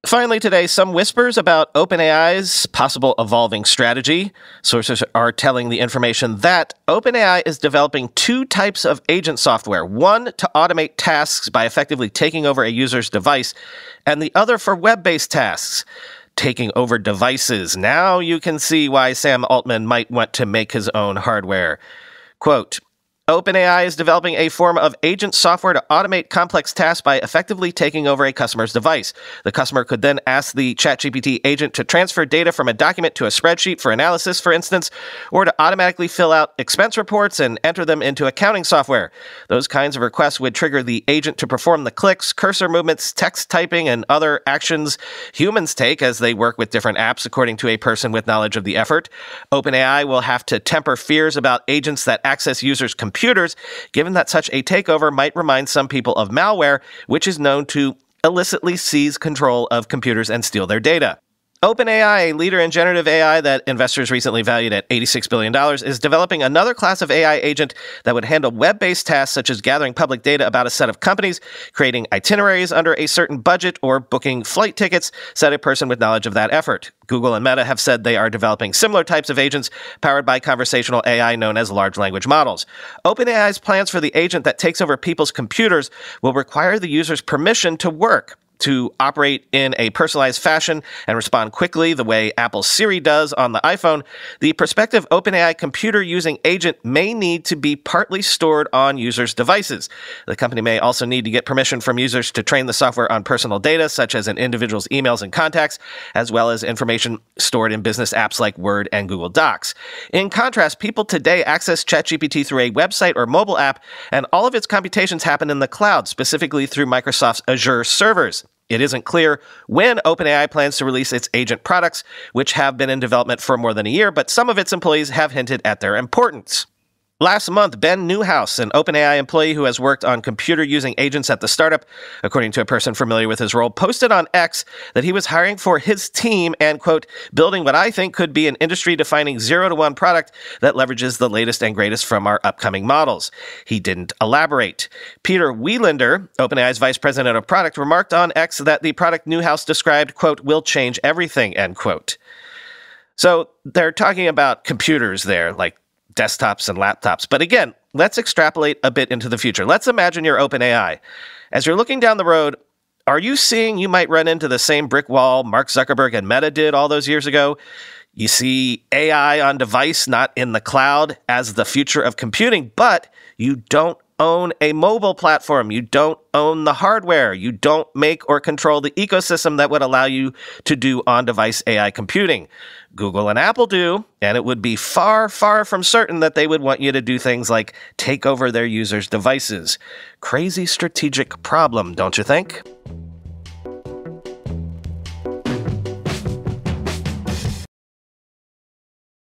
Finally today, some whispers about OpenAI's possible evolving strategy. Sources are telling the information that OpenAI is developing two types of agent software, one to automate tasks by effectively taking over a user's device, and the other for web-based tasks. Taking over devices. Now you can see why Sam Altman might want to make his own hardware. Quote, OpenAI is developing a form of agent software to automate complex tasks by effectively taking over a customer's device. The customer could then ask the ChatGPT agent to transfer data from a document to a spreadsheet for analysis, for instance, or to automatically fill out expense reports and enter them into accounting software. Those kinds of requests would trigger the agent to perform the clicks, cursor movements, text typing, and other actions humans take as they work with different apps according to a person with knowledge of the effort. OpenAI will have to temper fears about agents that access users' computers, given that such a takeover might remind some people of malware, which is known to illicitly seize control of computers and steal their data. OpenAI, a leader in generative AI that investors recently valued at $86 billion, is developing another class of AI agent that would handle web-based tasks such as gathering public data about a set of companies, creating itineraries under a certain budget, or booking flight tickets, said a person with knowledge of that effort. Google and Meta have said they are developing similar types of agents powered by conversational AI known as large language models. OpenAI's plans for the agent that takes over people's computers will require the user's permission to work, to operate in a personalized fashion and respond quickly the way Apple's Siri does on the iPhone. The prospective OpenAI computer-using agent may need to be partly stored on users' devices. The company may also need to get permission from users to train the software on personal data, such as an individual's emails and contacts, as well as information stored in business apps like Word and Google Docs. In contrast, people today access ChatGPT through a website or mobile app, and all of its computations happen in the cloud, specifically through Microsoft's Azure servers. It isn't clear when OpenAI plans to release its agent products, which have been in development for more than a year, but some of its employees have hinted at their importance. Last month, Ben Newhouse, an OpenAI employee who has worked on computer-using agents at the startup, according to a person familiar with his role, posted on X that he was hiring for his team and, quote, building what I think could be an industry-defining 0-to-1 product that leverages the latest and greatest from our upcoming models. He didn't elaborate. Peter Wieslander, OpenAI's vice president of product, remarked on X that the product Newhouse described, quote, will change everything, end quote. So they're talking about computers there, like desktops and laptops. But again, let's extrapolate a bit into the future. Let's imagine you're OpenAI. As you're looking down the road, are you seeing you might run into the same brick wall Mark Zuckerberg and Meta did all those years ago? You see AI on device, not in the cloud, as the future of computing, but you don't own a mobile platform. You don't own the hardware. You don't make or control the ecosystem that would allow you to do on-device AI computing. Google and Apple do, and it would be far, far from certain that they would want you to do things like take over their users' devices. Crazy strategic problem, don't you think?